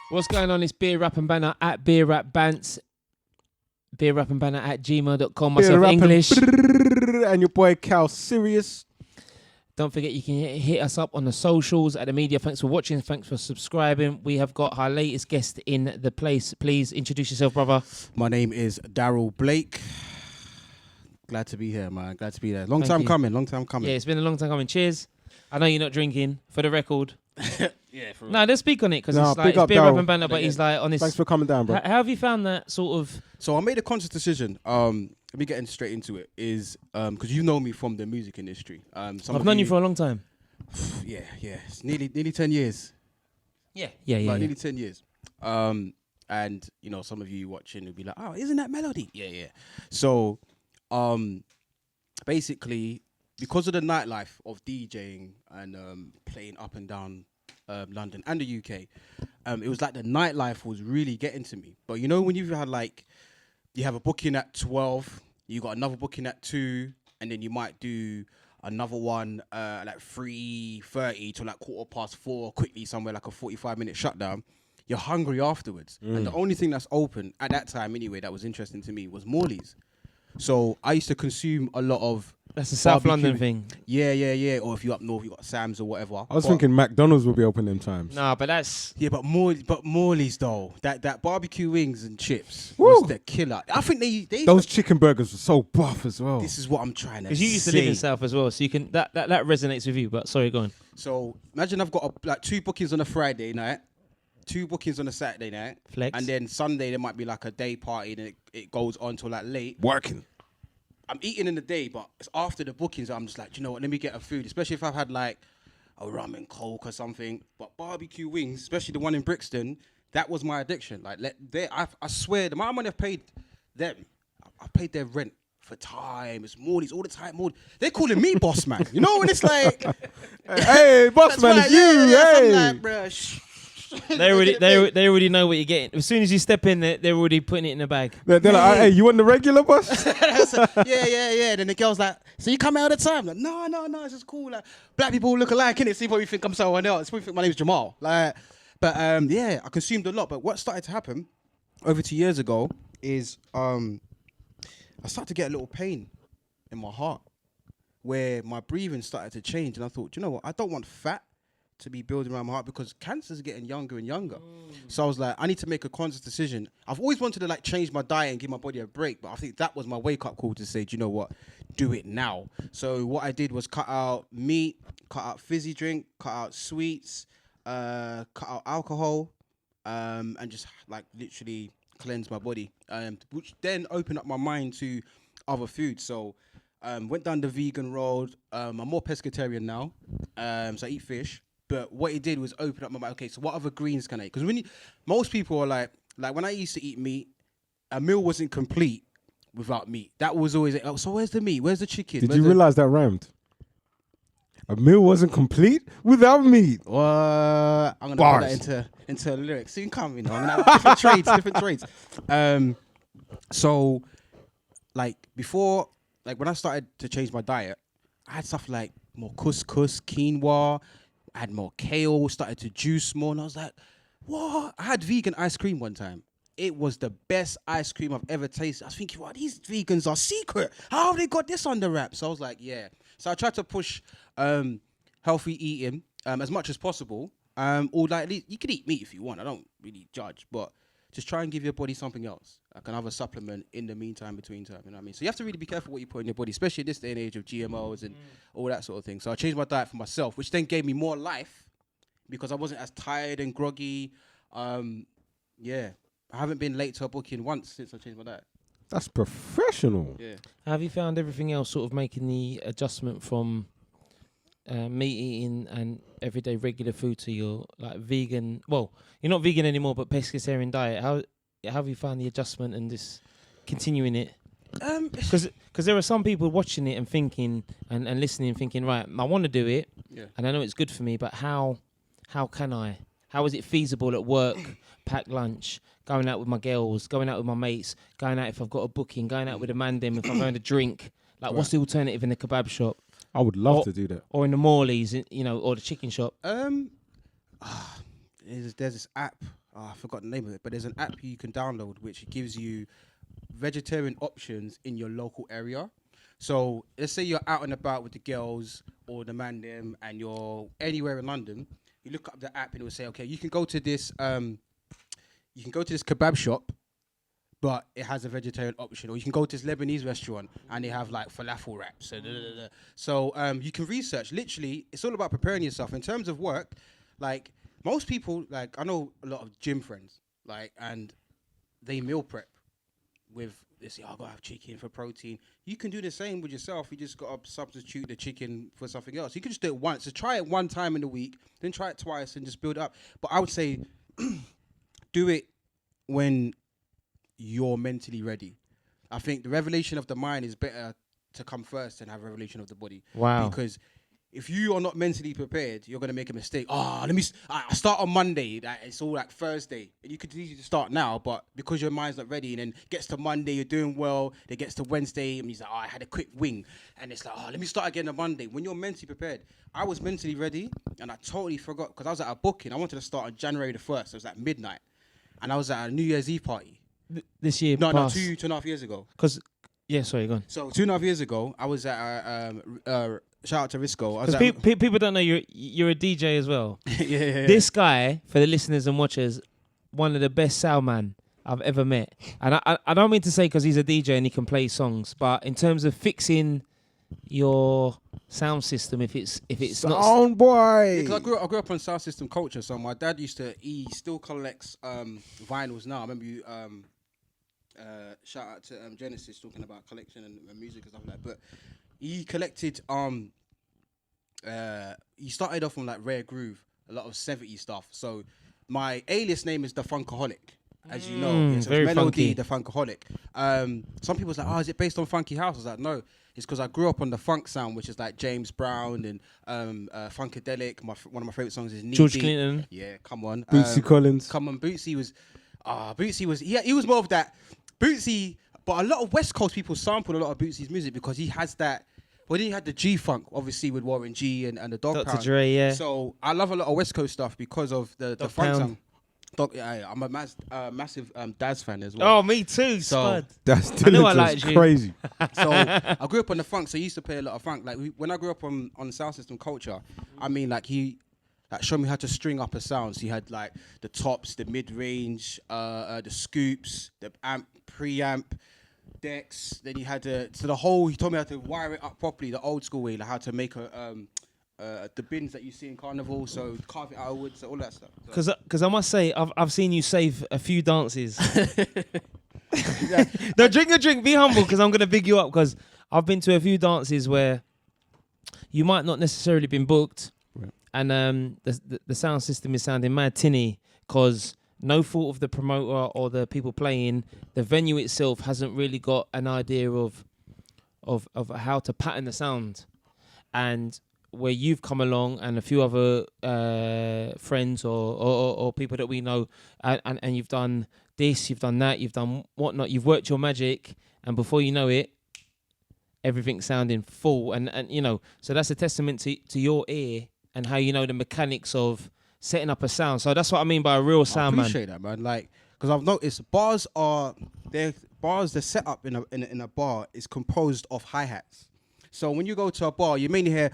What's going on? It's Beer Rap and Banter at Beer Rap Bants. Beer Rap and Banter at gmail.com. Myself English. And your boy Cal Sirius. Don't forget you can hit us up on the socials at the media. Thanks for watching. Thanks for subscribing. We have got our latest guest in the place. Please introduce yourself, brother. My name is Darrel Blake. Glad to be here, man. Glad to be there. Long Thank time you. coming. Long time coming. Yeah, it's been a long time coming. Cheers. I know you're not drinking, for the record. Yeah, for real. No, let's speak on it because Nah, it's like big up, it's Beer Rap Darryl. and Banter, but he's like on this. Thanks for coming down, bro. How have you found that sort of? So I made a conscious decision. Let me get straight into it. Is because you know me from the music industry. I've known you for a long time. Yeah. It's nearly 10 years. Yeah. Nearly 10 years. And you know, some of you watching will be like, "Oh, isn't that Melody?" Yeah. So, basically, because of the nightlife of DJing and playing up and down London and the UK, it was like the nightlife was really getting to me. But you know, when you've had like, you have a booking at 12, you got another booking at 2, and then you might do another one like 3:30 to like 4:15 quickly somewhere, like a 45-minute shutdown. You're hungry afterwards. And the only thing that's open at that time anyway that was interesting to me was Morley's. So I used to consume a lot of... That's a South barbecue. London thing. Yeah. Or if you're up north, you got Sam's or whatever. I was thinking McDonald's will be open them times. Nah, but that's... Yeah, but Morley's though, that barbecue wings and chips Woo. was the killer. I think they Those chicken burgers were so buff as well. This is what I'm trying to say. Because you used to live in South as well, so you can that resonates with you. But sorry, go on. So imagine I've got like 2 bookings on a Friday night, 2 bookings on a Saturday night, Flex. and then Sunday there might be like a day party, and it goes on till like late. Working. I'm eating in the day, but it's after the bookings. I'm just like, you know what? Let me get a food, especially if I've had like a rum and coke or something. But barbecue wings, especially the one in Brixton, that was my addiction. Like, I swear, the amount of money I've paid them, I paid their rent for time. It's Morley's all the time. They're calling me boss man. You know when it's like, Hey, boss man, it's you. I'm Hey. like, bruh, They already know what you're getting. As soon as you step in, they're already putting it in the bag. They're like, hey, you want the regular boss? yeah. Then the girl's like, so you come out all the time? Like, no, it's just cool. Like, black people look alike, innit? So you probably think I'm someone else. Probably think my name's Jamal. Like, but yeah, I consumed a lot. But what started to happen over 2 years ago is I started to get a little pain in my heart where my breathing started to change, and I thought, you know what? I don't want fat to be building around my heart because cancer's getting younger and younger. So I was like, I need to make a conscious decision. I've always wanted to like change my diet and give my body a break, but I think that was my wake up call to say, do you know what? Do it now. So what I did was cut out meat, cut out fizzy drink, cut out sweets, cut out alcohol, and just like literally cleanse my body, which then opened up my mind to other foods. So went down the vegan road. I'm more pescatarian now, so I eat fish. But what it did was open up my mind. Okay, so what other greens can I eat? Because most people are like when I used to eat meat, a meal wasn't complete without meat. That was always, oh, so where's the meat? Where's the chicken? Did you realize that rhymed? A meal wasn't complete without meat. What? I'm going to put that into lyrics. Soon come, you know. I'm going to have different trades. So, like, before, like, when I started to change my diet, I had stuff like more couscous, quinoa, I had more kale, started to juice more, and I was like, what? I had vegan ice cream one time. It was the best ice cream I've ever tasted. I was thinking, wow, these vegans are secret. How have they got this under wraps? So I was like, yeah. So I tried to push healthy eating as much as possible. Or like, you can eat meat if you want. I don't really judge, but just try and give your body something else, like another supplement in the meantime, between time. You know what I mean? So you have to really be careful what you put in your body, especially in this day and age of GMOs and all that sort of thing. So I changed my diet for myself, which then gave me more life because I wasn't as tired and groggy. Yeah, I haven't been late to a booking once since I changed my diet. That's professional. Yeah. Have you found everything else sort of making the adjustment from meat eating and everyday regular food to your like vegan? Well, you're not vegan anymore, but pescatarian diet. How have you found the adjustment and this continuing it? Because there are some people watching it and thinking and listening, thinking, right, I want to do it, and I know it's good for me, but how can I? How is it feasible at work, pack lunch, going out with my girls, going out with my mates, going out if I've got a booking, going out with a man them if I'm going to drink? Like, what's the alternative in the kebab shop? I would love to do that. Or in the Morley's, you know, or the chicken shop. There's this app. I forgot the name of it, but there's an app you can download which gives you vegetarian options in your local area. So let's say you're out and about with the girls or the man them, and you're anywhere in London. You look up the app and it will say, okay, you can go to this kebab shop, but it has a vegetarian option, or you can go to this Lebanese restaurant and they have like falafel wraps. So you can research. Literally, it's all about preparing yourself in terms of work. Like most people, like I know a lot of gym friends, like, and they meal prep with. They say, I gotta have chicken for protein. You can do the same with yourself. You just gotta substitute the chicken for something else. You can just do it once. So try it one time in the week, then try it twice and just build it up. But I would say do it when you're mentally ready. I think the revelation of the mind is better to come first than have revelation of the body. Wow. Because if you are not mentally prepared, you're going to make a mistake. I start on Monday. It's all like Thursday. And you could easily start now, but because your mind's not ready, and then gets to Monday, you're doing well. Then gets to Wednesday, and he's like, I had a quick wing. And it's like, let me start again on Monday. When you're mentally prepared, I was mentally ready, and I totally forgot because I was at a booking. I wanted to start on January the 1st. So it was like midnight. And I was at a New Year's Eve party. This year? No, 2.5 years ago. Sorry, go on. So 2.5 years ago, I was at shout out to Risco. Because people don't know you're a DJ as well. yeah. This guy, for the listeners and watchers, one of the best sound man I've ever met. And I don't mean to say because he's a DJ and he can play songs, but in terms of fixing your sound system, if it's not sound boy. Because I grew up on sound system culture. So my dad he still collects vinyls now. I remember you. Shout out to Genesis talking about collection and music and stuff like that. But he collected he started off on like Rare Groove, a lot of 70s stuff. So my alias name is the Funkaholic, as you know. Yeah, so very it's Melody funky. the Funkaholic. Some people was like, is it based on Funky House? I was like, no, it's because I grew up on the funk sound, which is like James Brown and Funkadelic. One of my favorite songs is Knee George Deep. Clinton. Yeah, come on. Bootsy Collins. Come on, Bootsy was he was more of that Bootsy, but a lot of West Coast people sampled a lot of Bootsy's music because he has that. Well, he had the G-Funk, obviously, with Warren G and the Dog Dr. Pound. Dre, yeah. So I love a lot of West Coast stuff because of the Dog funk Pound. sound. I'm a massive Daz fan as well. Oh, me too, So- Spud. That's I knew I diligence, liked you. crazy. So I grew up on the funk, so he used to play a lot of funk. Like when I grew up on sound system culture, I mean, like he showed me how to string up a sound. So he had like the tops, the mid-range, the scoops, the amp, preamp, decks. Then he had he told me how to wire it up properly, the old school way, like how to make the bins that you see in Carnival. So carve it out of wood, so all that stuff. So. Because I must say, I've seen you save a few dances. No, drink your drink. Be humble, because I'm gonna big you up. Because I've been to a few dances where you might not necessarily been booked, Right. and the sound system is sounding mad tinny. Because no fault of the promoter or the people playing, the venue itself hasn't really got an idea of how to pattern the sound, and where you've come along and a few other friends or people that we know, and you've done this, you've done that, you've done whatnot, you've worked your magic, and before you know it, everything's sounding full, and you know, so that's a testament to your ear and how you know the mechanics of setting up a sound. So that's what I mean by a real sound man. I appreciate that, man. Like, because I've noticed they're set up in a bar is composed of hi-hats. So when you go to a bar, you mainly hear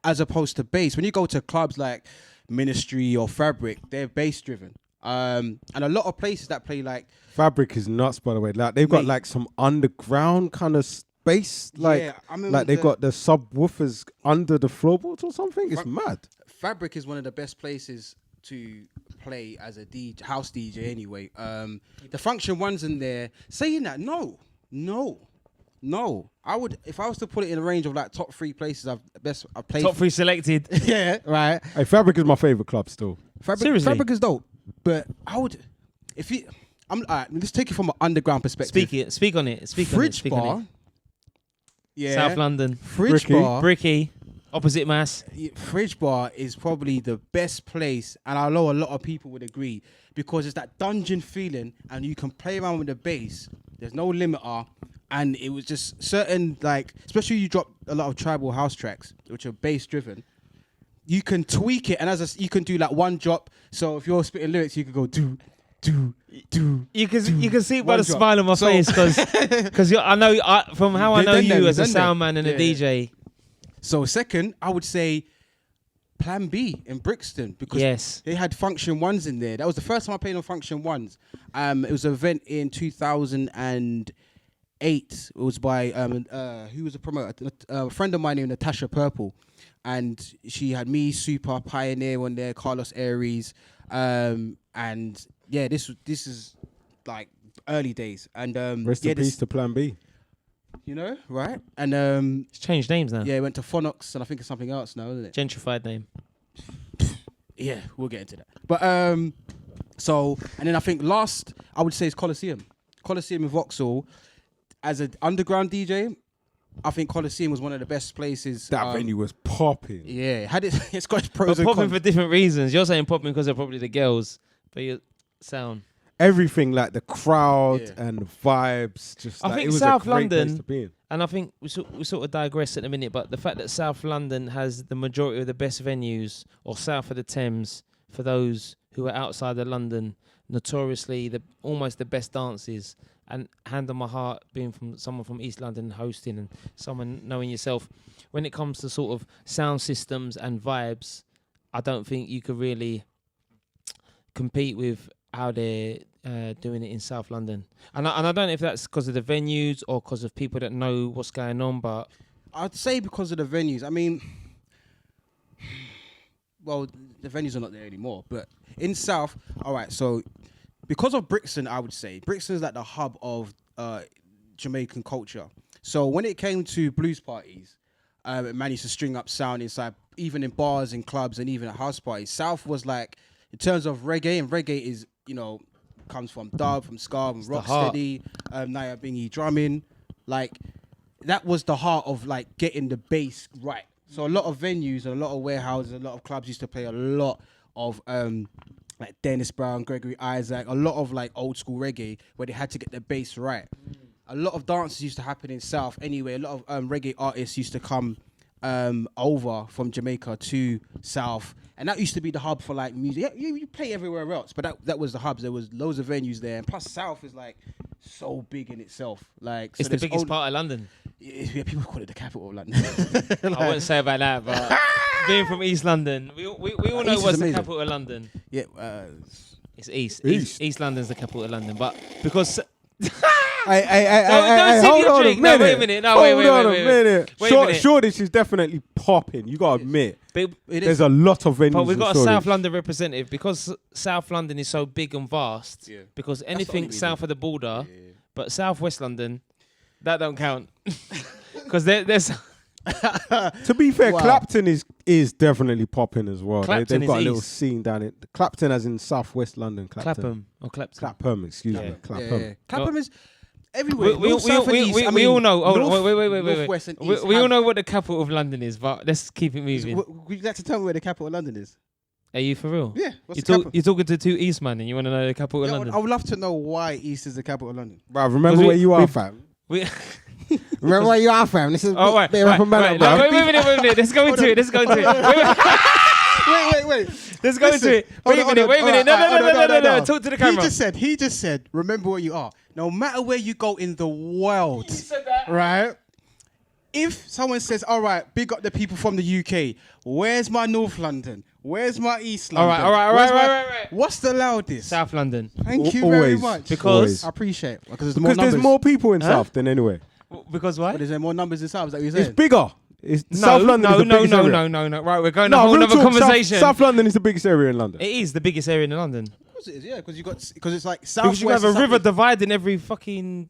as opposed to bass. When you go to clubs like Ministry or Fabric, they're bass driven. And a lot of places that play like Fabric is nuts, by the way. Like they've got Mate. like some underground kind of space, like Yeah, I remember like they've got the subwoofers under the floorboards or something. It's mad. Fabric is one of the best places to play as a house DJ anyway. The function ones in there. Saying that, no. I would, if I was to put it in a range of like top 3 places I've played. Top 3 selected. Yeah, right. Hey, Fabric is my favorite club still. Seriously? Fabric is dope. But I would, all right, let's take it from an underground perspective. Speak on it. Fridge bar. Yeah. South London. Fridge Bricky. bar. Bricky. Opposite Mass. Fridge bar is probably the best place, and I know a lot of people would agree, because it's that dungeon feeling, and you can play around with the bass. There's no limiter, and it was just certain, like, especially you drop a lot of tribal house tracks, which are bass driven. you can tweak it, and you can do like one drop. So if you're spitting lyrics, you could go do. You can see by One the drop. smile on my face because I know from how I know Then you as a then sound man and a DJ. So second, I would say Plan B in Brixton because they had Function Ones in there. That was the first time I played on Function Ones. It was an event in 2008. It was by who was a promoter? A friend of mine named Natasha Purple, and she had me, Super Pioneer on there, Carlos Aries, and yeah, this is like early days. And Rest in peace to Plan B. You know, right? And It's changed names now. yeah, it went to Phonox, and I think it's something else now, isn't it? Gentrified name. Yeah, we'll get into that. But so, and then I think last I would say is Colosseum in Vauxhall. As an underground DJ, I think Colosseum was one of the best places. That venue was popping. Yeah, it's got its pros But and popping cons. for different reasons. You're saying popping because they're probably the girls, but your sound. Everything like the crowd Yeah. and the vibes. Just I like, think it was South a great place London- to be in. And I think we sort of digress in a minute, but the fact that South London has the majority of the best venues, or south of the Thames, for those who are outside of London, notoriously almost the best dances. And hand on my heart, being from someone from East London hosting and someone knowing yourself, when it comes to sort of sound systems and vibes, I don't think you could really compete with how they're doing it in South London. And I don't know if that's because of the venues or because of people that know what's going on, but I'd say because of the venues. I mean, well, the venues are not there anymore. But in South, all right, so because of Brixton, I would say Brixton is like the hub of Jamaican culture. So when it came to blues parties, it managed to string up sound inside, even in bars and clubs and even at house parties. South was like, in terms of reggae, and reggae is, you know, comes from dub, from ska, from rocksteady, Naya Bingy drumming. Like, that was the heart of like getting the bass right. So a lot of venues and a lot of warehouses, a lot of clubs used to play a lot of like Dennis Brown, Gregory Isaac, a lot of like old school reggae where they had to get the bass right. A lot of dances used to happen in South anyway. A lot of reggae artists used to come over from Jamaica to South, and that used to be the hub for like music. Yeah, you play everywhere else, but that was the hubs. There was loads of venues there, and plus South is like so big in itself. Like, it's the biggest part of London. Yeah, people call it the capital of London. I wouldn't say about that, but being from East London, we all know East is what's the amazing. capital of London. Yeah, It's East. East. East London's the capital of London, but because Hey, don't sip hold your on drink. a No, minute. wait a minute. No, wait Hold on a a minute. Wait a minute. Shoreditch is definitely popping. You gotta admit. but There's a lot of venues. But we've in got a Shoreditch. South London representative because South London is so big and vast. Yeah. Because the anything only south of the border, but South West London, that don't count. Because there's To be fair, Wow. Clapton is definitely popping as well. Clapton They've got is a little east. scene down it. Clapton, as in Southwest London. Clapham or Clapton. Clapham, excuse Yeah. me. yeah, Clapham. yeah. Clapham is everywhere. We North, south, and east. I we mean, all know. Oh, north, wait. northwest and We east all have- know what the capital of London is, but let's keep it moving. Would you like to tell me where the capital of London is? Are you for real? Yeah. What's You the capital? you're talking to two East man and you want to know the capital of Yeah, London? I would love to know why East is the capital of London. Bruv, remember we- where you are, we- fam. We, Remember where you are, fam. This is oh, right. bit of Right, rap and banter, right. bruv. No, wait a minute. Let's go into it. Let's go into it. Wait. Let's go into it. Hold Wait on, a minute. hold on. No. Talk to the camera. He just said, remember where you are. No matter where you go in the world, He said that. right? If someone says, all right, big up the people from the UK, where's my North London? Where's my East All London? right. Where's my- Right. What's the loudest? South London. Thank you very Always. much. Because- Always. I appreciate it. Because Because there's more people in Huh? South than anywhere. Because why? But is there more numbers in South? Is that what you're It's saying? bigger. South London is the biggest area. No. Right, we're going a whole real nother talk, conversation. South London is the biggest area in London. It is the biggest area in London. Of course it is, yeah. Because it's like South. Because you have a river dividing every fucking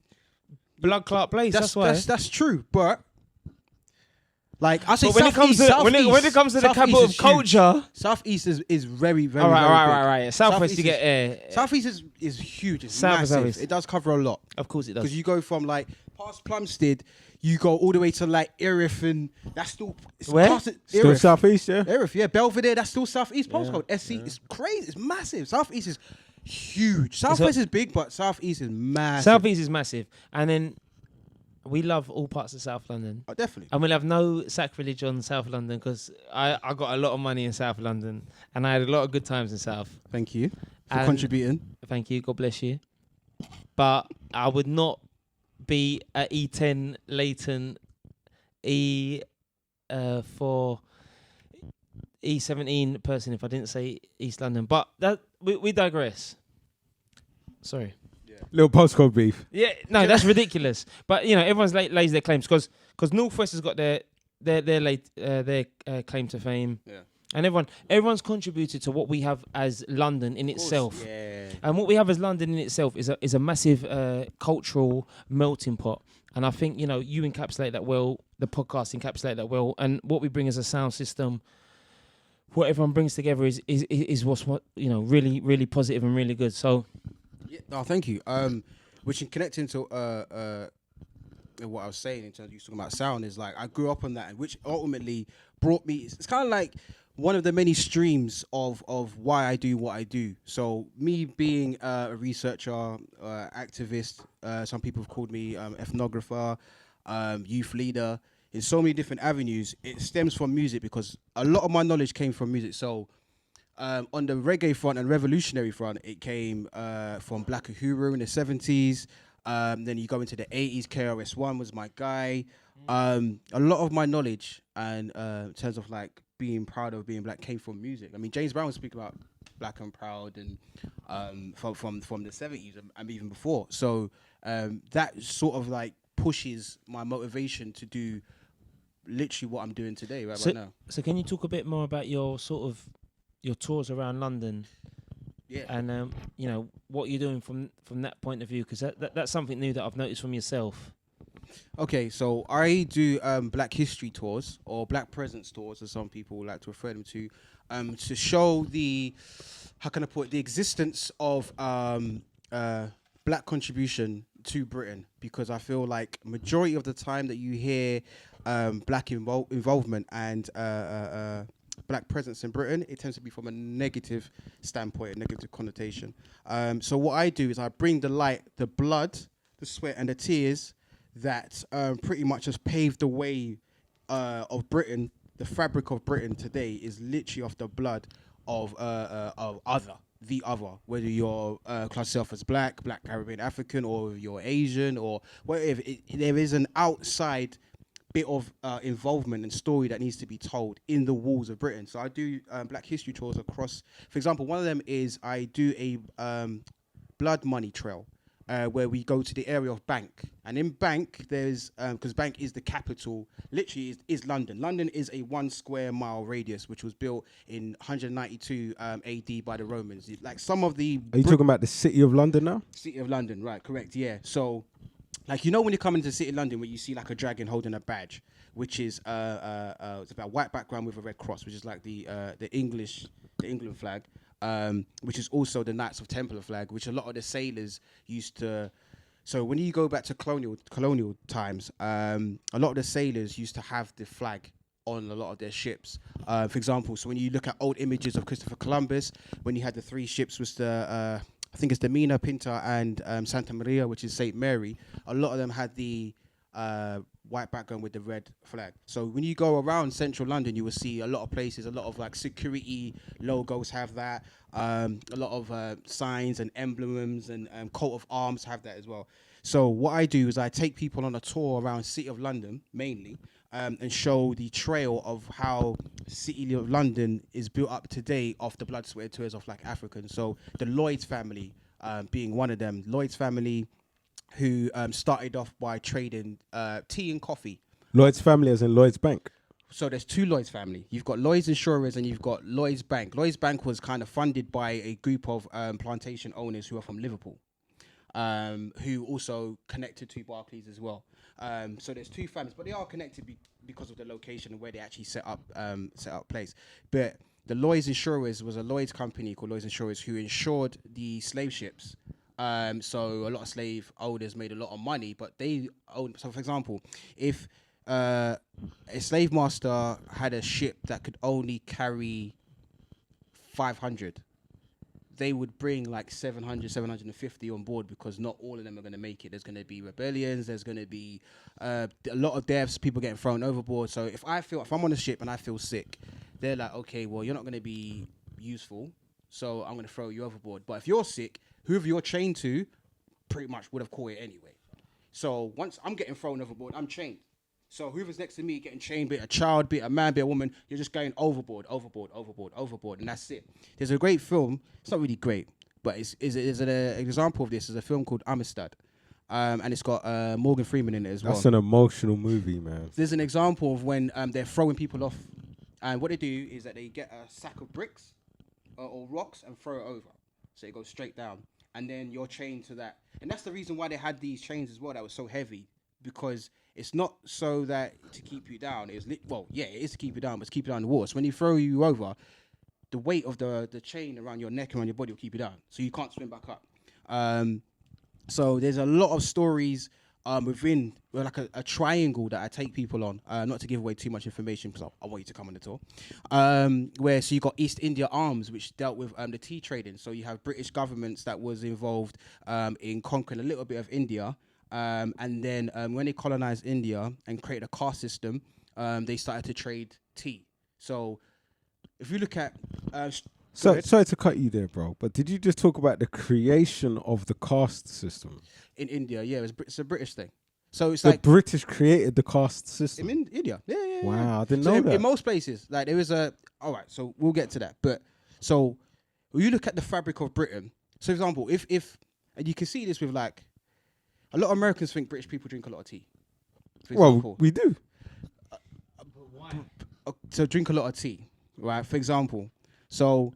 blood clot place. That's why. That's true. But like I say, But when it comes to when it comes to the capital of culture, Southeast is very, very. all very big. right. Southwest you get air. Southeast is huge. It's South is massive. always- It does cover a lot Of course it does. because you go from like past Plumstead, you go all the way to like Erith, and that's still it's Where? past it- Still Erith. Southeast, yeah? Erith, yeah, Belvedere. That's still Southeast postcode. SC. It's crazy. It's massive. Southeast is huge. Southwest is big, but Southeast is massive. Southeast is massive, and then we love all parts of South London. Oh, definitely. And we'll have no sacrilege on South London because I got a lot of money in South London and I had a lot of good times in South. Thank you for And contributing. Thank you. God bless you. But I would not be at E10 Leighton, for E17 person if I didn't say East London. But that we digress. Sorry. Little postcode beef. Yeah, no, that's ridiculous. But everyone's lays their claims because Northwest has got their claim to fame. Yeah. And everyone's contributed to what we have as London in itself. Yeah. And what we have as London in itself is a massive cultural melting pot. And I think, you encapsulate that well, the podcast encapsulate that well, and what we bring as a sound system, what everyone brings together is what's really, really positive and really good. So Yeah. No, thank you. Which in connecting to what I was saying in terms of you talking about sound is like I grew up on that, and which ultimately brought me. It's kind of like one of the many streams of why I do what I do. So me being a researcher, activist, some people have called me ethnographer, youth leader, in so many different avenues. It stems from music because a lot of my knowledge came from music. So on the reggae front and revolutionary front, it came from Black Uhuru in the 70s. Then you go into the 80s, KRS-One was my guy. A lot of my knowledge and in terms of like being proud of being black came from music. I mean, James Brown was speaking about black and proud and from the 70s and even before. So that sort of like pushes my motivation to do literally what I'm doing today right now. So can you talk a bit more about your sort of your tours around London? Yeah. And what you're doing from that point of view, because that's something new that I've noticed from yourself. Okay, so I do Black History tours or Black Presence tours, as some people like to refer them to show the existence of black contribution to Britain, because I feel like majority of the time that you hear black involvement and black presence in Britain, it tends to be from a negative standpoint, a negative connotation. So what I do is I bring the light, the blood, the sweat and the tears that pretty much has paved the way of Britain. The fabric of Britain today is literally off the blood of the other, whether you're class yourself as black Caribbean, African, or you're Asian or whatever. There is an outside bit of involvement and story that needs to be told in the walls of Britain. So I do Black History tours across. For example, one of them is I do a blood money trail where we go to the area of Bank. And in Bank, there's, because Bank is the capital, literally is London. London is a 1 square mile radius, which was built in 192 AD by the Romans. Like some of the... Are you talking about the City of London now? City of London, right, correct, yeah. So, like, when you come into the City of London, where you see like a dragon holding a badge, which is it's about white background with a red cross, which is like the England flag. Which is also the Knights of Templar flag, which a lot of the sailors used to. So when you go back to colonial times, a lot of the sailors used to have the flag on a lot of their ships. For example, so when you look at old images of Christopher Columbus, when you had the 3 ships, was the I think it's the Mina, Pinta, and Santa Maria, which is Saint Mary. A lot of them had the white background with the red flag. So when you go around central London, you will see a lot of places, a lot of like security logos have that. A lot of signs and emblems and coat of arms have that as well. So what I do is I take people on a tour around City of London mainly, and show the trail of how City of London is built up today off the blood, sweat, and tears of like Africans. So the Lloyds family being one of them. Lloyds family who started off by trading tea and coffee. Lloyds family as in Lloyds Bank. So there's 2 Lloyds family. You've got Lloyds Insurers and you've got Lloyds Bank. Lloyds Bank was kind of funded by a group of plantation owners who are from Liverpool, who also connected to Barclays as well. So there's 2 families, but they are connected because of the location and where they actually set up place. But the Lloyds Insurers was a Lloyds company called Lloyds Insurers who insured the slave ships. So a lot of slave owners made a lot of money, but they owned. So for example, if a slave master had a ship that could only carry 500, they would bring like 700, 750 on board because not all of them are going to make it. There's going to be rebellions. There's going to be a lot of deaths, people getting thrown overboard. So if I'm on a ship and I feel sick, they're like, okay, well, you're not going to be useful, so I'm going to throw you overboard. But if you're sick, whoever you're chained to pretty much would have caught it anyway. So once I'm getting thrown overboard, I'm chained. So whoever's next to me getting chained, be it a child, be it a man, be it a woman, you're just going overboard, and that's it. There's a great film. It's not really great, but it's an example of this. Is a film called Amistad, and it's got Morgan Freeman in it as well. That's an emotional movie, man. There's an example of when they're throwing people off, and what they do is that they get a sack of bricks or rocks and throw it over, so it goes straight down, and then you're chained to that. And that's the reason why they had these chains as well that was so heavy, because it's not so that to keep you down. It is to keep you down, but it's to keep you down in the water. So when you throw you over, the weight of the chain around your neck and around your body will keep you down, so you can't swim back up. So there's a lot of stories within like a triangle that I take people on, not to give away too much information because I want you to come on the tour, where so you got East India Arms, which dealt with the tea trading. So you have British governments that was involved in conquering a little bit of India, and then when they colonized India and created a caste system, they started to trade tea. So if you look at sorry to cut you there, bro, but did you just talk about the creation of the caste system? In India, yeah, it's a British thing. So it's The like British created the caste system. in India. Yeah. Wow, I didn't So know in, that. in most places, like there is a. All right, so we'll get to that. But so when you look at the fabric of Britain, so for example, if and you can see this with like a lot of Americans think British people drink a lot of tea. For example. Well, we do. So drink a lot of tea, right? For example, so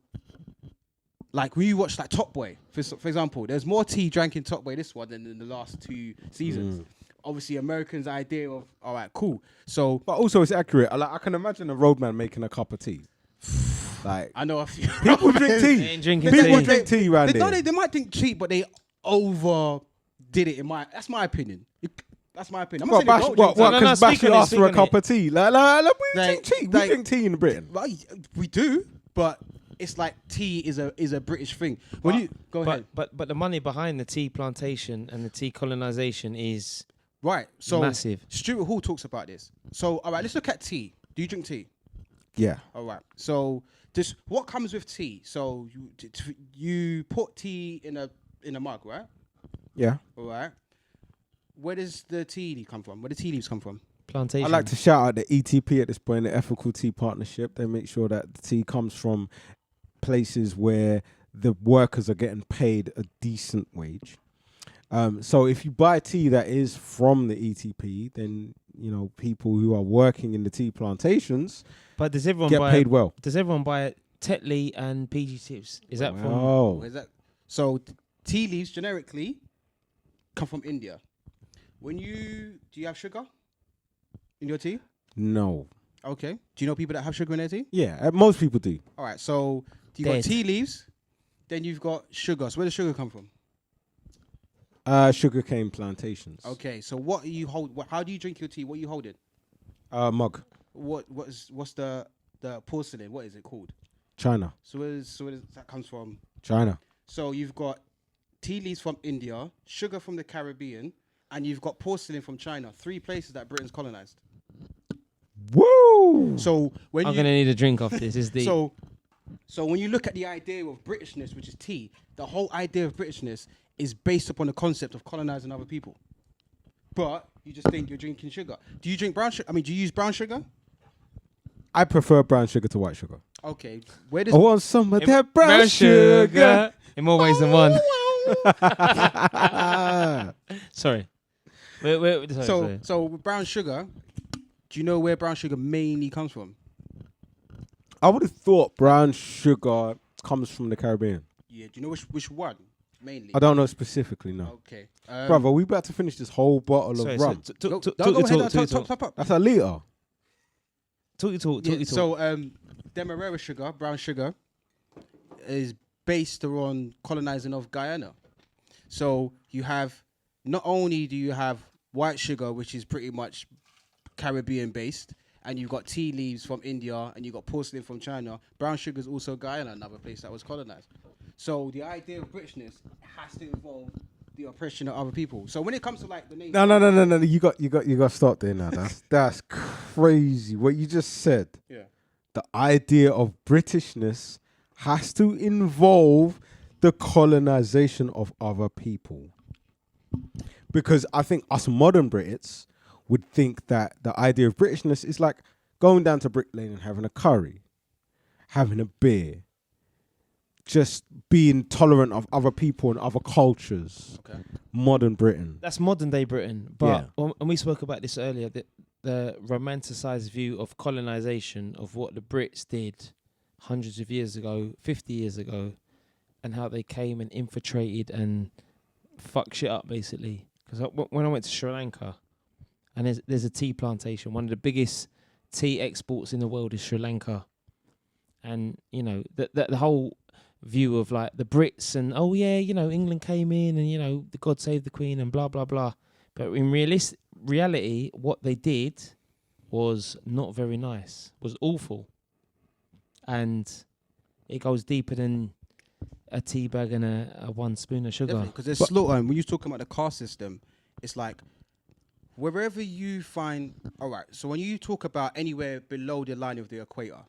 like when you watch like Top Boy, for example, there's more tea drank in Top Boy this one than in the last 2 seasons. Obviously, Americans' idea of all right, cool. So, But also, it's accurate. I can imagine a roadman making a cup of tea. Like I know a few people drink tea. They ain't drinking People tea. drink tea around there. they might think cheap, but they overdid it. That's my opinion. That's my opinion. I'm What? not saying they don't drink tea. No, Because speak Bashy on it, asked speak for a on cup it. of tea. We Like- drink tea. We like- drink tea in Britain. Well, we do, but it's like tea is a British thing. When you go ahead, But the money behind the tea plantation and the tea colonization is right? So massive. Stuart Hall talks about this. So all right, let's look at tea. Do you drink tea? Yeah. All right. So just what comes with tea? So you put tea in a mug, right? Yeah. All right. Where does the tea come from? Where do tea leaves come from? plantation. I'd like to shout out the ETP at this point, the Ethical Tea Partnership. They make sure that the tea comes from places where the workers are getting paid a decent wage. So if you buy tea that is from the ETP, then you know people who are working in the tea plantations But does everyone get buy paid well. Does everyone buy Tetley and PG Tips? Is that from? Oh, Where's that? So tea leaves generically come from India. Do you have sugar in your tea? no. Okay. Do you know people that have sugar in their tea? Yeah, most people do. All right. So you've got Dead. tea leaves, then you've got sugar. So where does sugar come from? Sugarcane plantations. Okay. So what do you hold? How do you drink your tea? What are you holding? Mug. What's the porcelain? What is it called? China. So where does that comes from? China. So you've got tea leaves from India, sugar from the Caribbean, and you've got porcelain from China. 3 places that Britain's colonized. Woo! So when I'm gonna need a drink off this. Is the So when you look at the idea of Britishness, which is tea, the whole idea of Britishness is based upon the concept of colonizing other people. But you just think you're drinking sugar. Do you drink brown sugar? Do you use brown sugar? I prefer brown sugar to white sugar. Okay. Where does I want some of that brown sugar. in more ways than one. Sorry. Sorry. So with brown sugar, do you know where brown sugar mainly comes from? I would have thought brown sugar comes from the Caribbean. Yeah. Do you know which one mainly? I don't know specifically, no. Okay. Brother, we about to finish this whole bottle Sorry, of rum. Go ahead. Talk. That's a litre. Talk. So Demerara sugar, brown sugar, is based on colonizing of Guyana. So you have, not only do you have white sugar, which is pretty much Caribbean based, and you've got tea leaves from India, and you've got porcelain from China. Brown sugar is also Guyana, another place that was colonized. So the idea of Britishness has to involve the oppression of other people. So when it comes to like the nation, No. You got to stop there now. That's crazy. What you just said. Yeah. The idea of Britishness has to involve the colonization of other people. Because I think us modern Brits would think that the idea of Britishness is like going down to Brick Lane and having a curry, having a beer, just being tolerant of other people and other cultures. Okay. Modern Britain. That's modern day Britain. But and we spoke about this earlier, the romanticized view of colonization, of what the Brits did hundreds of years ago, 50 years ago, and how they came and infiltrated and fucked shit up, basically. Because when I went to Sri Lanka, and there's a tea plantation, one of the biggest tea exports in the world is Sri Lanka. And, you know, the whole view of like the Brits and, oh yeah, you know, England came in and, you know, the God save the Queen and blah, blah, blah. But in reality, what they did was not very nice, was awful. And it goes deeper than a tea bag and a one spoon of sugar. Because there's slaughter. And when you're talking about the caste system, it's like wherever you find, all right, so when you talk about anywhere below the line of the equator,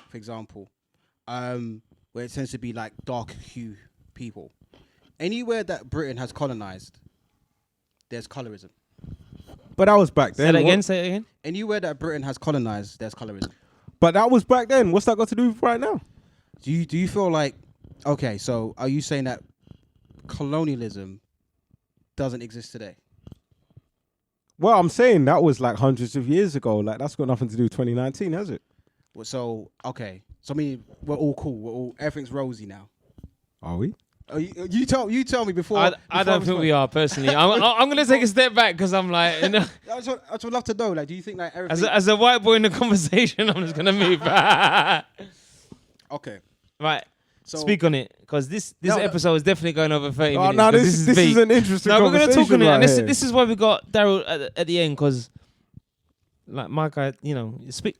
for example, where it tends to be like dark hue people, anywhere that Britain has colonized, there's colorism. But that was back then. Say it again. Anywhere that Britain has colonized, there's colorism. But that was back then. What's that got to do with right now? Do you feel like, okay, so are you saying that colonialism doesn't exist today? Well, I'm saying that was like hundreds of years ago. Like that's got nothing to do with 2019, has it? Well, so okay, so I mean we're all cool. Everything's rosy now. Are we? Oh, you tell me before. I don't think we are personally. I'm gonna take a step back because I'm like, you know, I just would love to know. Like, do you think like everything? as a white boy in the conversation, I'm just gonna move back. Okay. Right. So Speak on it, because this episode is definitely going over 30 minutes. No, 'cause this deep. is an interesting No, we're conversation. going to talk on it, right and here. this is why we got Darrel at the end, because like my guy, you know, speak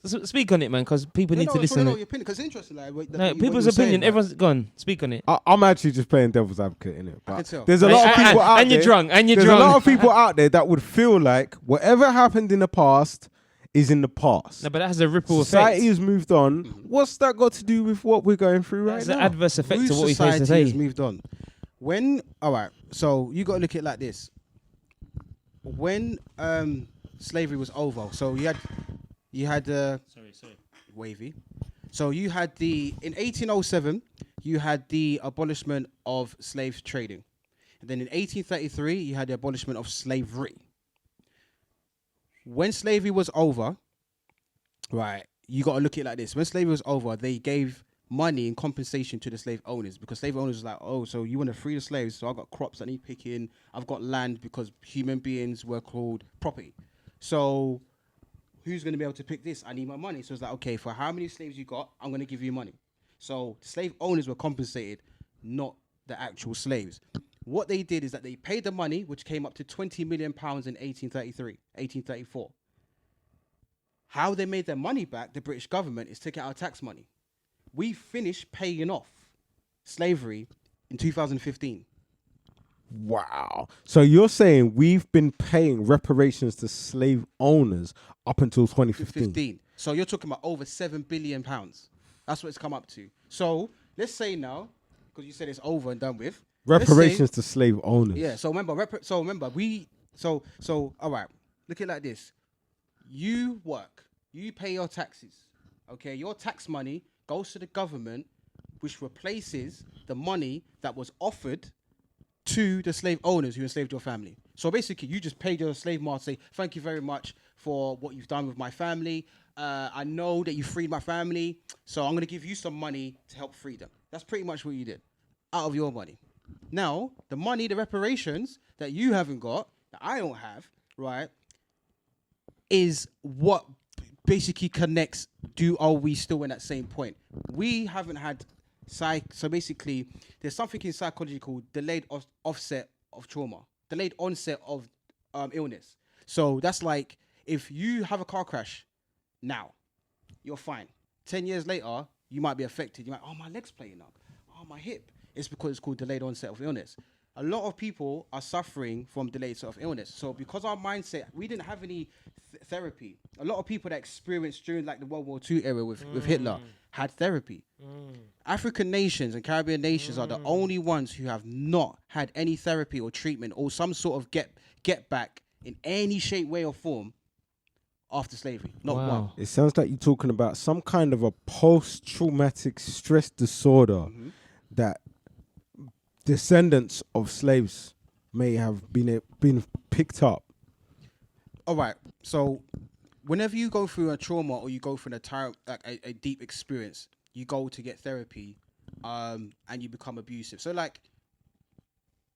on it, man, because people need to listen. Your opinion, because it's interesting. Like, No, people's opinion. Everyone's gone. Speak on it. I'm actually just playing devil's advocate in it. I can tell. There's a lot of people out there. And you're drunk. There's a lot of people out there that would feel like whatever happened in the past is in the past. No, but that has a ripple Society effect. has moved on. What's that got to do with what we're going through right There's now? an adverse effect to what we face society today. has moved on. All right, so you got to look at it like this. When slavery was over, so you had sorry, wavy. So you had in 1807, you had the abolishment of slave trading. And then in 1833, you had the abolishment of slavery. When slavery was over, right, you got to look at it like this. When slavery was over, they gave money in compensation to the slave owners, because slave owners was like, oh, so you want to free the slaves, so I've got crops I need picking, I've got land, because human beings were called property. So who's going to be able to pick this? I need my money. So it's like, okay, for how many slaves you got, I'm going to give you money. So slave owners were compensated, not the actual slaves. What they did is that they paid the money, which came up to £20 million in 1834. How they made their money back, the British government, is taking our tax money. We finished paying off slavery in 2015. Wow. So you're saying we've been paying reparations to slave owners up until 2015? So you're talking about over £7 billion. That's what it's come up to. So let's say now, because you said it's over and done with. Reparations to slave owners. Yeah. So remember, all right. Look at it like this. You work. You pay your taxes. Okay. Your tax money goes to the government, which replaces the money that was offered to the slave owners who enslaved your family. So basically, you just paid your slave master, say, thank you very much for what you've done with my family. I know that you freed my family, so I'm going to give you some money to help free them. That's pretty much what you did, out of your money. Now, the money, the reparations that you haven't got, that I don't have, right, is what basically connects, are we still in that same point? We haven't had so basically, there's something in psychology called delayed onset of trauma, delayed onset of illness. So that's like, if you have a car crash now, you're fine. 10 years later, you might be affected. You're like, oh, my leg's playing up. Oh, my hip. it's because it's called delayed onset of illness. A lot of people are suffering from delayed onset of illness. So because our mindset, we didn't have any therapy. A lot of people that experienced during like the World War II era with Hitler had therapy. African nations and Caribbean nations are the only ones who have not had any therapy or treatment or some sort of get back in any shape, way or form after slavery. Not one. It sounds like you're talking about some kind of a post-traumatic stress disorder that descendants of slaves may have been picked up. All right. So whenever you go through a trauma or you go through a deep experience, you go to get therapy, and you become abusive. So like,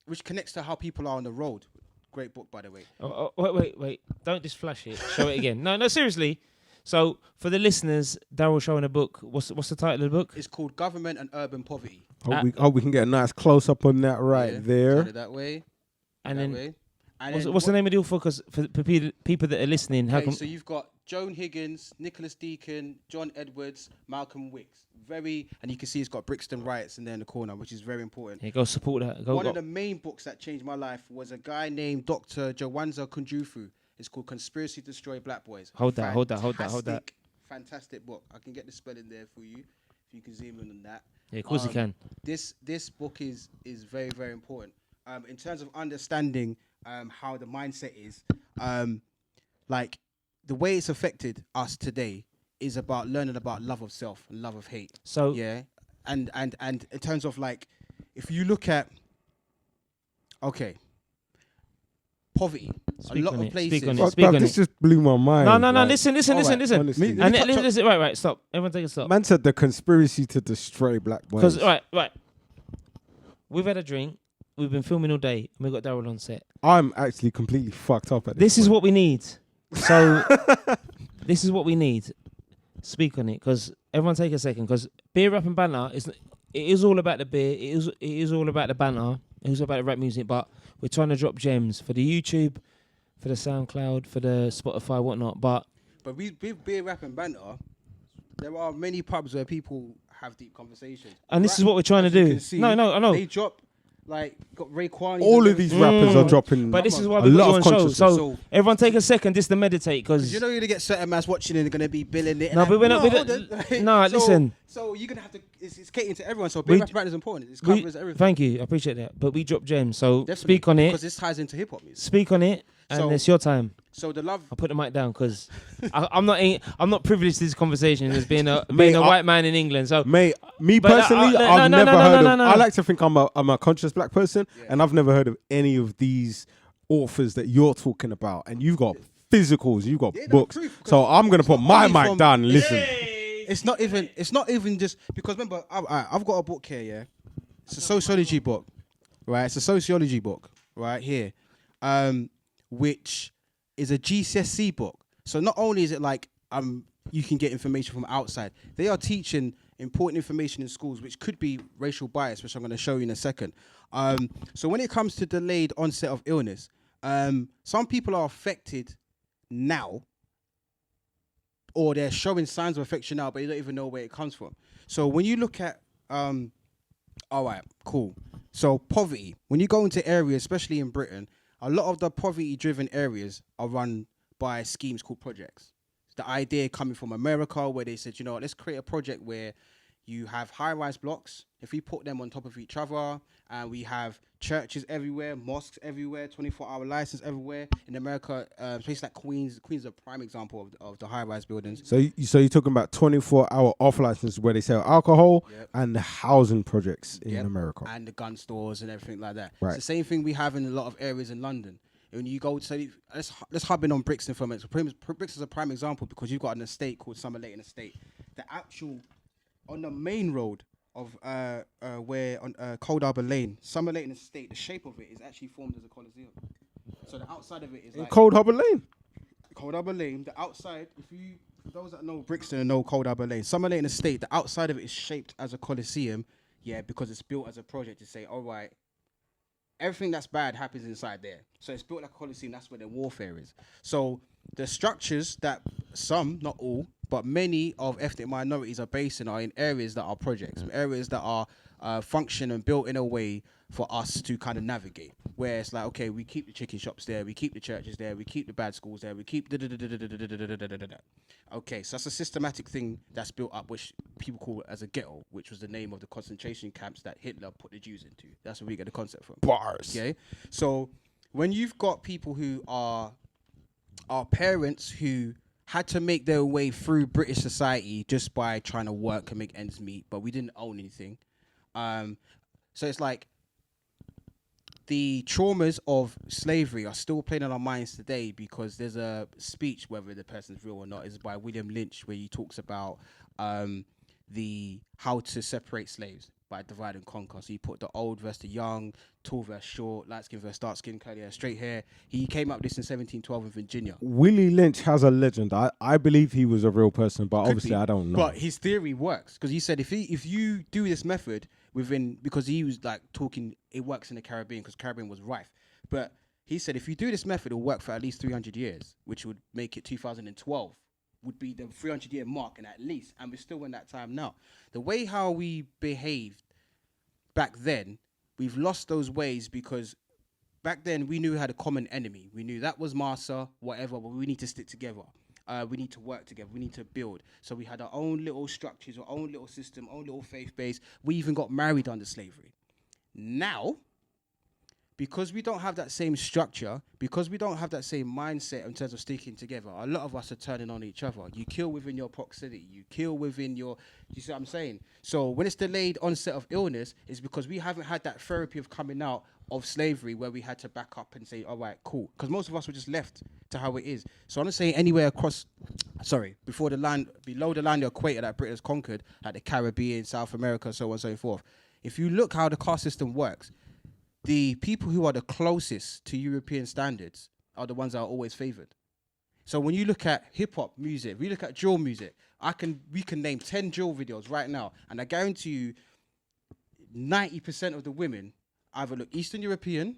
which connects to how people are on the road. Great book, by the way. Oh, wait. Don't just flash it. Show it again. No, seriously. So for the listeners, Darrel showing a book. What's the title of the book? It's called Government and Urban Poverty. Hope we can get a nice close up on that there. Turn it that way. And that then, way. what's the name of the author? Because for people that are listening, how Okay, come? so you've got Joan Higgins, Nicholas Deacon, John Edwards, Malcolm Wicks. And you can see it's got Brixton Riots in there in the corner, which is very important. Yeah, go support that. One of the main books that changed my life was a guy named Dr. Jawanza Kunjufu. It's called Conspiracy to Destroy Black Boys. Hold that. Fantastic book. I can get the spelling there for you if you can zoom in on that. Yeah, of course you can. This book is very, very important. In terms of understanding how the mindset is, like the way it's affected us today is about learning about love of self and love of hate. So yeah, and in terms of like, if you look at poverty, a lot of places. Speak on this it. just blew my mind. No. Like, Listen. honestly. Listen. Right. Stop. Everyone, take a stop. Man said the conspiracy to destroy black boys. Because right. We've had a drink. We've been filming all day, and we got Darrel on set. I'm actually completely fucked up at this. This is what we need. So this is what we need. Speak on it, because everyone take a second. Because beer, rap, and banter it is all about the beer. It is all about the banter. It is about the rap music. But we're trying to drop gems for the YouTube, for the SoundCloud, for the Spotify, whatnot. But with beer, rap, and banter, there are many pubs where people have deep conversations. And this is what we're trying to do. No, I know. They drop. Like, got Ray Kwani. All of these rappers are dropping. But this is why a we got lot you of on show. consciousness. So everyone take a second just to meditate, because you know you're gonna get certain mans watching and they're gonna be billing it. No, but we're not. Listen. So you're gonna have to. It's catering to everyone. So beer, rap, and banter is important. It covers everything. Thank you, I appreciate that. But we drop gems, so Definitely, speak on it. because this ties into hip hop music. Speak on it, and So- it's your time. So the love. I'll put the mic down because I'm not privileged to this conversation as being a Mate, white man in England. So Mate, me But, personally, no, I've no, never no, heard no, of. no. I like to think I'm a conscious black person, Yeah. and I've never heard of any of these authors that you're talking about. And you've got physicals, you've got Yeah, no, books. proof, 'cause So I'm gonna it's put not my only mic from- down and listen. It's not even just because remember I've got a book here. Yeah, it's a sociology book, right? It's a sociology book right here, which is a GCSE book. So not only is it like you can get information from outside, they are teaching important information in schools, which could be racial bias, which I'm going to show you in a second. So when it comes to delayed onset of illness, some people are affected now, or they're showing signs of affection now, but you don't even know where it comes from. So when you look at, all right, cool. So poverty, when you go into areas, especially in Britain, a lot of the poverty-driven areas are run by schemes called projects. The idea coming from America, where they said, you know, let's create a project where you have high-rise blocks. If we put them on top of each other, and we have churches everywhere, mosques everywhere, 24-hour license everywhere. In America, places like Queens is a prime example of the high-rise buildings. So you're talking about 24-hour off license where they sell alcohol Yep. and the housing projects in Yep. America. And the gun stores and everything like that. Right. It's the same thing we have in a lot of areas in London. When you go to, let's hub in on Brixton for a minute. So Brixton is a prime example because you've got an estate called Summer Leighton Estate. The actual, on the main road of where on Cold Harbour Lane, Summer Leighton Estate, the shape of it is actually formed as a coliseum. So the outside of it is In like Cold Harbour Lane. Cold Harbour Lane. The outside, for those that know Brixton and know Cold Harbour Lane, Summer Leighton Estate, the outside of it is shaped as a coliseum, yeah, because it's built as a project to say, all right, everything that's bad happens inside there. So it's built like a coliseum. That's where the warfare is. So the structures that some, not all, but many of ethnic minorities are based in areas that are projects, areas that are function and built in a way for us to kind of navigate. Where it's like, okay, we keep the chicken shops there, we keep the churches there, we keep the bad schools there, we keep okay, so that's a systematic thing that's built up, which people call it as a ghetto, which was the name of the concentration camps that Hitler put the Jews into. That's where we get the concept from. Bars. Okay, so when you've got people who are parents who had to make their way through British society just by trying to work and make ends meet, but we didn't own anything. So it's like the traumas of slavery are still playing on our minds today, because there's a speech, whether the person's real or not, is by William Lynch, where he talks about the how to separate slaves by divide and conquer. So he put the old versus the young, tall versus short, light skin versus dark skin, curly hair, straight hair. He came up with this in 1712 in Virginia. Willie Lynch has a legend. I believe he was a real person, but obviously I don't know. But his theory works, because he said if you do this method within, because he was like talking, it works in the Caribbean because Caribbean was rife. But he said if you do this method, it'll work for at least 300 years, which would make it 2012 would be the 300-year mark, and at least, and we're still in that time now. The way how we behaved back then, we've lost those ways, because back then we knew we had a common enemy. We knew that was Massa, whatever, but we need to stick together. We need to work together. We need to build. So we had our own little structures, our own little system, own little faith base. We even got married under slavery. Now, because we don't have that same structure, because we don't have that same mindset in terms of sticking together, a lot of us are turning on each other. You kill within your proximity. You kill within your... You see what I'm saying? So when it's delayed onset of illness, it's because we haven't had that therapy of coming out of slavery, where we had to back up and say, all right, cool. Because most of us were just left to how it is. So I'm not saying anywhere across... Sorry, below the line of the equator that Britain has conquered, like the Caribbean, South America, so on and so forth. If you look how the caste system works, the people who are the closest to European standards are the ones that are always favored. So when you look at hip hop music, we look at drill music, we can name 10 drill videos right now, and I guarantee you 90% of the women either look Eastern European,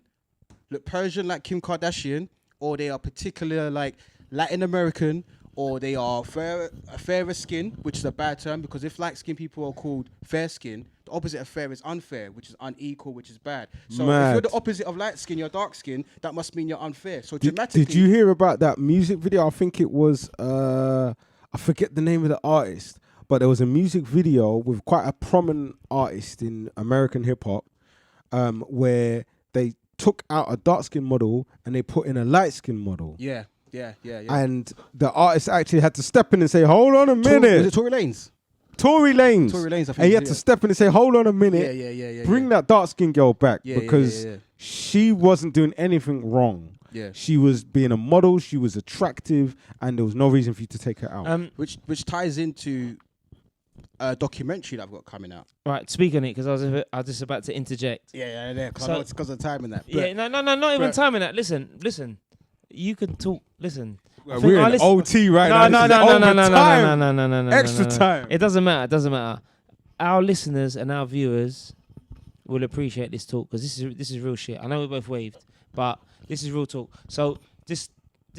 look Persian like Kim Kardashian, or they are particular like Latin American, or they are fairer skin, which is a bad term, because if light skin people are called fair skin, the opposite of fair is unfair, which is unequal, which is bad. So if you're the opposite of light skin, you're dark skin, that must mean you're unfair. So dramatically... Did you hear about that music video? I think it was, I forget the name of the artist, but there was a music video with quite a prominent artist in American hip hop, where they took out a dark skin model and they put in a light skin model. Yeah. And the artist actually had to step in and say, hold on a minute. Was it Tory Lanez? Tory Lanez. I think. And he had to step in and say, hold on a minute. Yeah. Bring that dark skinned girl back, because she wasn't doing anything wrong. Yeah. She was being a model, she was attractive, and there was no reason for you to take her out. Which ties into a documentary that I've got coming out. Right, speak on it, because I was just about to interject. Yeah. Cause I know it's because of time in that. Not even time in that. Listen. You can talk. Listen. Well, we're in OT right now. No. Extra time. It doesn't matter. Our listeners and our viewers will appreciate this talk, because this is real shit. I know we both waved, but this is real talk. So just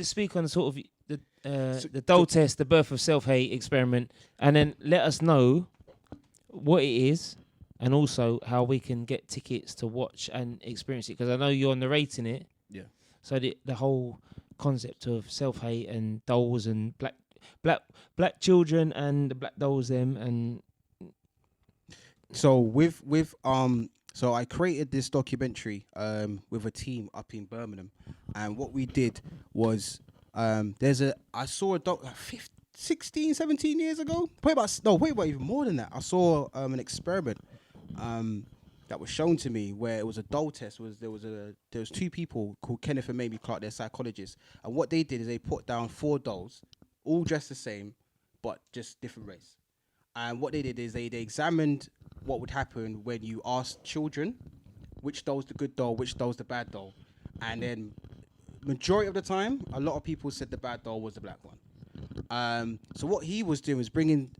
speak on sort of the Dole test, the birth of self-hate experiment, and then let us know what it is, and also how we can get tickets to watch and experience it, because I know you're narrating it. Yeah. So the whole concept of self-hate and dolls and black children and the black dolls them, and so so I created this documentary with a team up in Birmingham, and what we did was I saw a doc 16, 17 years ago, probably about even more than that. I saw an experiment that was shown to me, where it was a doll test. There was two people called Kenneth and Mamie Clark, they're psychologists, and what they did is they put down 4 dolls, all dressed the same, but just different race. And what they did is they examined what would happen when you asked children which doll's the good doll, which doll's the bad doll, and then majority of the time, a lot of people said the bad doll was the black one. So what he was doing was bringing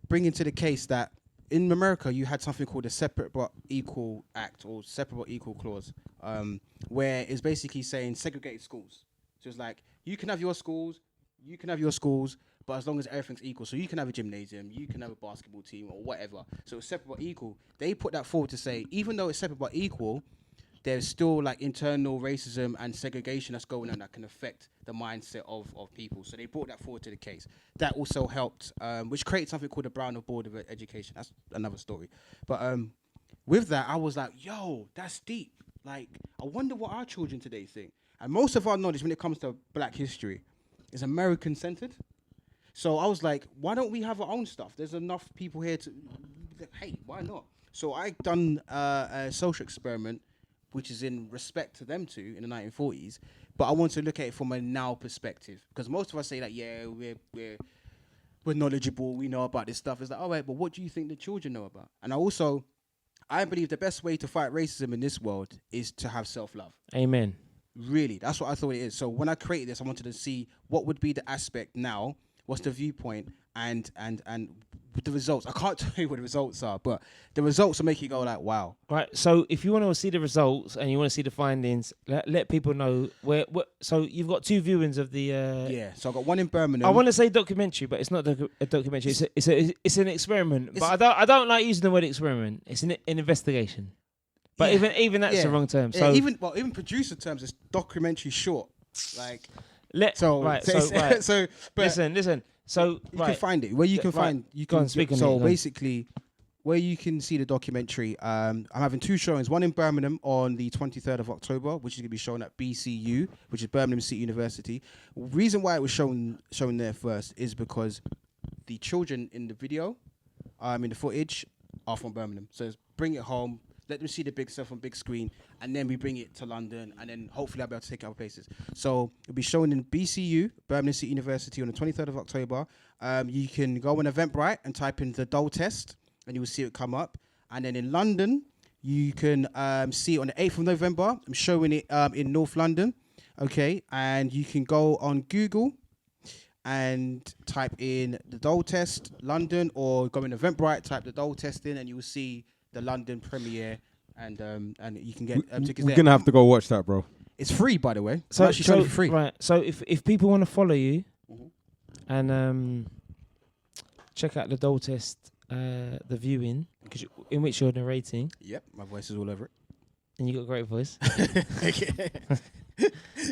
to the case that in America, you had something called a separate but equal act, or separate but equal clause, where it's basically saying segregated schools. So it's like, you can have your schools, but as long as everything's equal. So you can have a gymnasium, you can have a basketball team or whatever. So it's separate but equal. They put that forward to say, even though it's separate but equal, there's still like internal racism and segregation that's going on that can affect the mindset of people. So they brought that forward to the case. That also helped, which created something called the Brown Board of Education. That's another story. But with that, I was like, yo, that's deep. Like, I wonder what our children today think. And most of our knowledge when it comes to black history is American-centered. So I was like, why don't we have our own stuff? There's enough people here to, hey, why not? So I done a social experiment, which is in respect to them too, in the 1940s. But I want to look at it from a now perspective. Because most of us say that, yeah, we're knowledgeable, we know about this stuff. It's like, all right, but what do you think the children know about? And I believe the best way to fight racism in this world is to have self-love. Amen. Really, that's what I thought it is. So when I created this, I wanted to see what would be the aspect now, what's the viewpoint, and with the results. I can't tell you what the results are, but the results will make you go like, wow. Right. So if you want to see the results and you want to see the findings, let people know where. So you've got 2 viewings of the. Yeah. So I got one in Birmingham. I want to say documentary, but it's not a documentary. It's an experiment. But I don't like using the word experiment. It's an investigation. But even that's the wrong term. So even producer terms, it's documentary short. Like listen. So you can find it where you can find. You can speak on so it, basically, where you can see the documentary. I'm having 2 showings. One in Birmingham on the 23rd of October, which is going to be shown at BCU, which is Birmingham City University. Reason why it was shown there first is because the children in the video, in the footage, are from Birmingham. So it's bring it home. Let them see the big stuff on big screen, and then we bring it to London, and then hopefully I'll be able to take it other places. So it'll be shown in BCU, Birmingham City University, on the 23rd of October. You can go on Eventbrite and type in the Dole Test, and you will see it come up. And then in London, you can see it on the 8th of November. I'm showing it in North London, okay? And you can go on Google and type in the Dole Test London, or go in Eventbrite, type the Dole Test in, and you will see the London premiere, and you can get tickets. We're gonna have to go watch that, bro. It's free, by the way. So it's actually free. Right. So if people want to follow you, and check out the Dole Test, the viewing, in which you're narrating. Yep, my voice is all over it. And you got a great voice.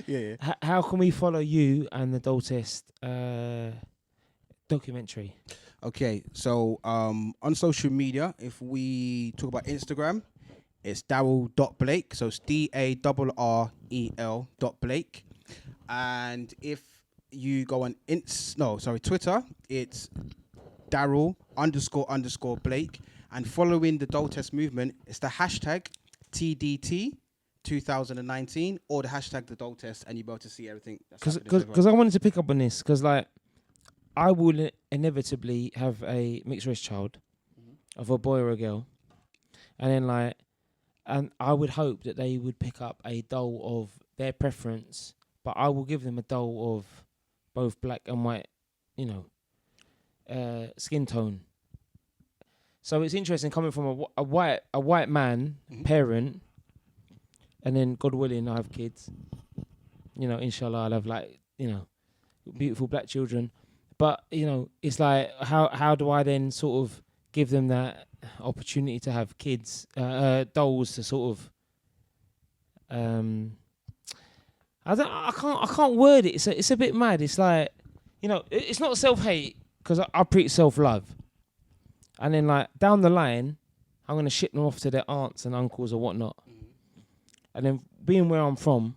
Yeah. How can we follow you and the Dole Test documentary? Okay, so on social media, if we talk about Instagram, it's Darrel.Blake, so it's DARREL.Blake. And if you go on Twitter, it's Darrel__Blake. And following the Dole Test movement, it's the hashtag TDT 2019 or the hashtag the Dole Test, and you'll be able to see everything. Because I wanted to pick up on this, because like, I will inevitably have a mixed race child of a boy or a girl. And then and I would hope that they would pick up a Dole of their preference, but I will give them a Dole of both black and white, skin tone. So it's interesting coming from a white man, parent, and then God willing, I have kids. Inshallah, I'll have beautiful black children. But, it's like, how do I then sort of give them that opportunity to have kids, dolls to sort of, I can't word it. It's a bit mad. It's like, it's not self-hate, because I preach self-love. And then down the line, I'm going to ship them off to their aunts and uncles or whatnot. And then being where I'm from,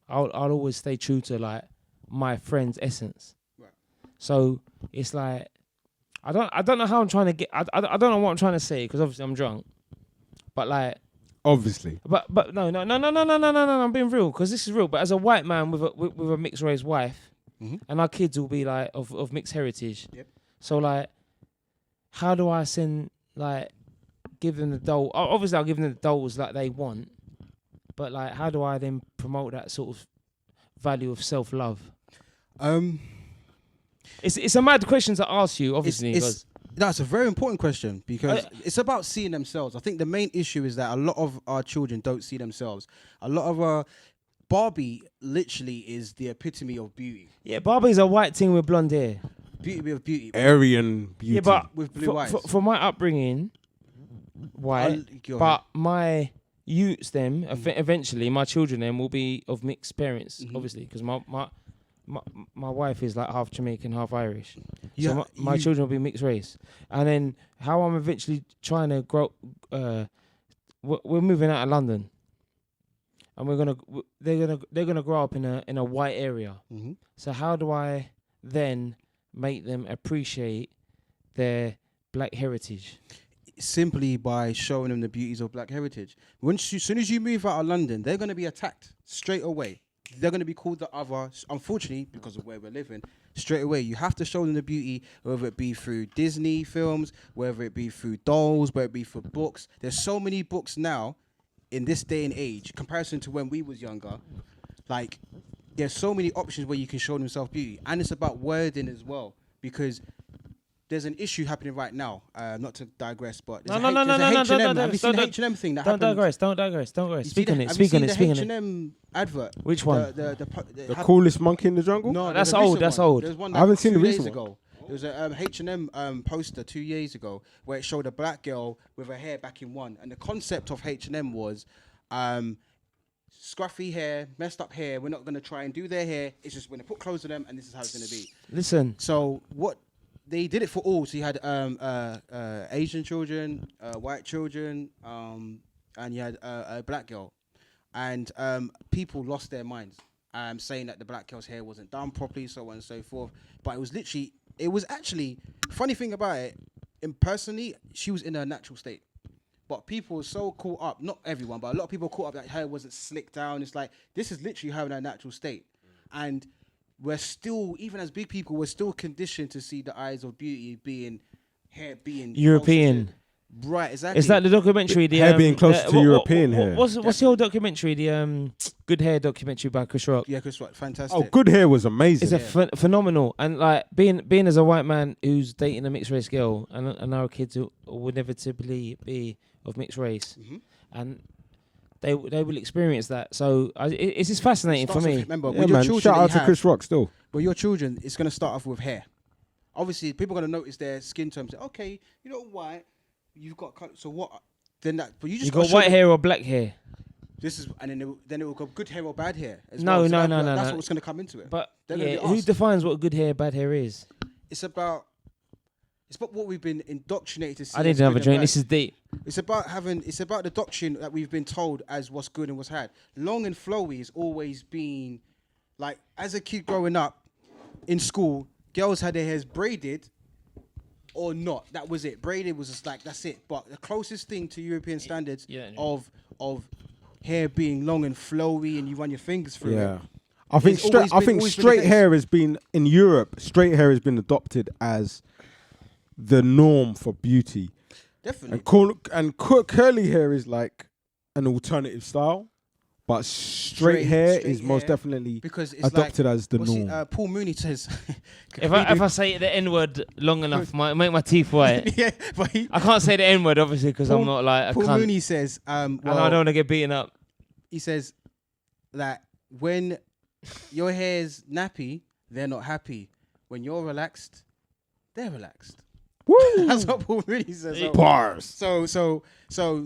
I'll always stay true to my friend's essence. So it's like, I don't know how I'm trying to get. I don't know what I'm trying to say, because obviously I'm drunk. But obviously. But no. I'm being real, because this is real. But as a white man with a mixed race wife, and our kids will be of mixed heritage. Yep. So how do I give them the Dole? Obviously I'll give them the Doles they want. But how do I then promote that sort of value of self-love? It's a mad question to ask you, obviously. That's a very important question, because it's about seeing themselves. I think the main issue is that a lot of our children don't see themselves. A lot of Barbie literally is the epitome of beauty. Yeah, Barbie's a white thing with blonde hair. Beauty of beauty. Aryan beauty. Yeah, but With blue eyes. for my upbringing, white, but my youths them eventually my children them will be of mixed parents, obviously, because my wife is like half Jamaican, half Irish. Yeah, so my children will be mixed race, and then how I'm eventually trying to grow. We're moving out of London, and they're gonna grow up in a white area. Mm-hmm. So how do I then make them appreciate their black heritage? Simply by showing them the beauties of black heritage. As soon as you move out of London, they're going to be attacked straight away. They're going to be called the other. Unfortunately, because of where we're living, straight away you have to show them the beauty, whether it be through Disney films, whether it be through dolls, whether it be for books. There's so many books now in this day and age, comparison to when we was younger. Like, there's so many options where you can show them self-beauty. And it's about wording as well, because there's an issue happening right now. Not to digress, but there's No. Have you seen the H&M thing that happened? Don't digress. Speak on it. Have you seen the Speak on it. H&M advert? Which one? The coolest monkey in the jungle? No, That's there's a old, recent that's one. old. There's one I haven't seen the 2 days recent ago. There was a H&M poster 2 years ago where it showed a black girl with her hair back in one, and the concept of H&M was scruffy hair, messed up hair. We're not going to try and do their hair. It's just we're going to put clothes on them, and this is how it's going to be. Listen. So what they did it for all. So you had Asian children, white children, and you had a black girl, and people lost their minds, saying that the black girl's hair wasn't done properly, so on and so forth. But it was actually funny thing about it. Personally, she was in her natural state. But people were so caught up, not everyone, but a lot of people caught up that her hair wasn't slicked down. It's like, this is literally her in her natural state. And we're still, even as big people, we're still conditioned to see the eyes of beauty being European. Right, exactly. Is that the documentary? The hair being closer to European hair. What's the old documentary? The Good Hair documentary by Chris Rock. Yeah, Chris Rock, fantastic. Oh, Good Hair was amazing. It's phenomenal, and like being as a white man who's dating a mixed race girl, and our kids who will inevitably be of mixed race, and they will experience that. So it's just fascinating for me. Remember, Yeah, man. Shout out to Chris Rock still. Well, your children, it's going to start off with hair. Obviously, people are going to notice their skin tone. Say, okay, you know white, you've got so what? Then that, but you got white hair or black hair. This is, and then it will go good hair or bad hair. No. That's what's going to come into it. But who defines what good hair, bad hair is? It's about what we've been indoctrinated to see. I didn't have a drink. This is deep. It's about the doctrine that we've been told as what's good and what's bad. Long and flowy has always been, like, as a kid growing up in school, girls had their hairs braided or not. That was it. Braided was just like, that's it. But the closest thing to European standards of hair being long and flowy and you run your fingers through it. I think straight hair has been in Europe. Straight hair has been adopted as the norm for beauty. Definitely. And curly hair is like an alternative style, but straight hair is most definitely because it's adopted as the norm. Paul Mooney says, if I say the N-word long enough, make my teeth white. Yeah, but I can't say the N-word obviously because I'm not like a Paul cunt. Mooney says, and I don't want to get beaten up. He says that when your hair's nappy, they're not happy. When you're relaxed, they're relaxed. Woo! That's what Paul Mooney says. Bars. So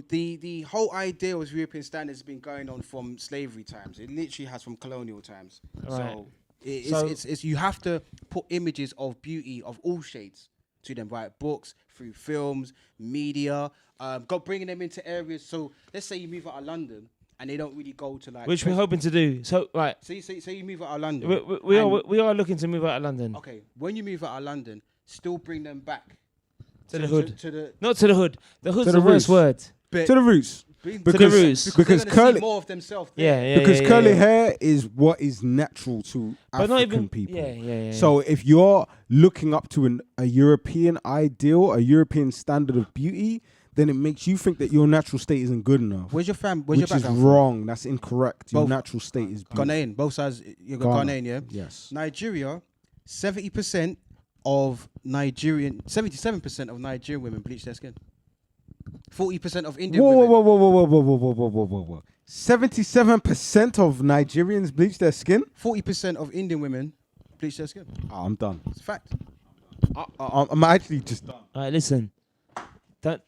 the whole idea of European standards has been going on from slavery times. It literally has from colonial times. Right. So it's you have to put images of beauty of all shades to them, right? Books, through films, media, bringing them into areas. So let's say you move out of London and they don't really go to like, which we're hoping to do. So right. So you move out of London. We are looking to move out of London. Okay, when you move out of London, still bring them back. To the hood. Not Not to the hood. The hood's the roots. worst word. To the roots. To the roots. Because curly more of themselves. Because curly hair is what is natural to African people. Yeah. So if you're looking up to a European ideal, a European standard of beauty, then it makes you think that your natural state isn't good enough. Where's your fam? Where's your background? Which is wrong. That's incorrect. Your natural state is beauty. Ghanaian. Both sides. You're Ghanaian, yeah. Yes. Nigeria, 70% of 77% of Nigerian women bleach their skin. 40% of Indian women. Whoa. 77% of Nigerians bleach their skin? 40% of Indian women bleach their skin. Oh, I'm done. It's a fact. I'm actually just done. All right, listen. That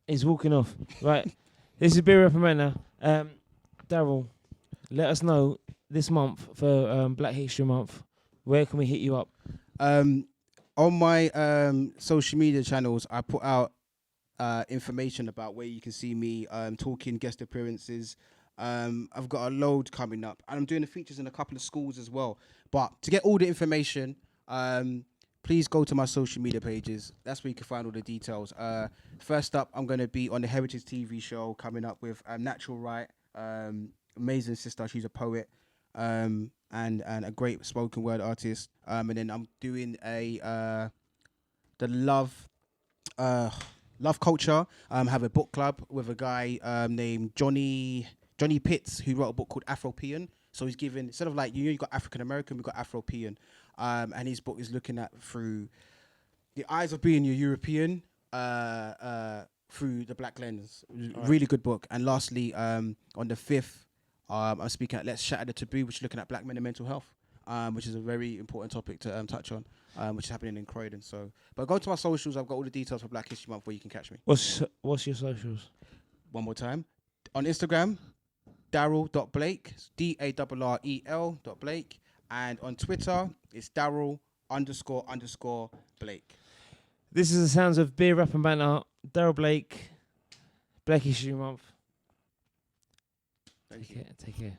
is walking off. Right. This is Beer Reprimand now. Darrel, let us know this month for Black History Month. Where can we hit you up? On my social media channels, I put out information about where you can see me talking, guest appearances. I've got a load coming up, and I'm doing the features in a couple of schools as well. But to get all the information, please go to my social media pages. That's where you can find all the details. First up, I'm going to be on the Heritage TV show coming up with Naturalie, amazing sister. She's a poet and a great spoken word artist. And then I'm doing the love culture. Have a book club with a guy named Johnny Pitts, who wrote a book called Afropean. So he's given, instead of like, you got African American, we've got Afropean. And his book is looking at through the eyes of being a European through the black lens. Really good book. And lastly, on the 5th, I'm speaking at Let's Shatter the Taboo, which is looking at black men and mental health, which is a very important topic to touch on, which is happening in Croydon. So, but go to my socials. I've got all the details for Black History Month where you can catch me. What's your socials? One more time. On Instagram, Darrel.Blake, DARREL.Blake. And on Twitter, it's Darrel__Blake. This is the sounds of Beer, Rap and Banter. Darrel Blake, Black History Month. Thank you. Take care.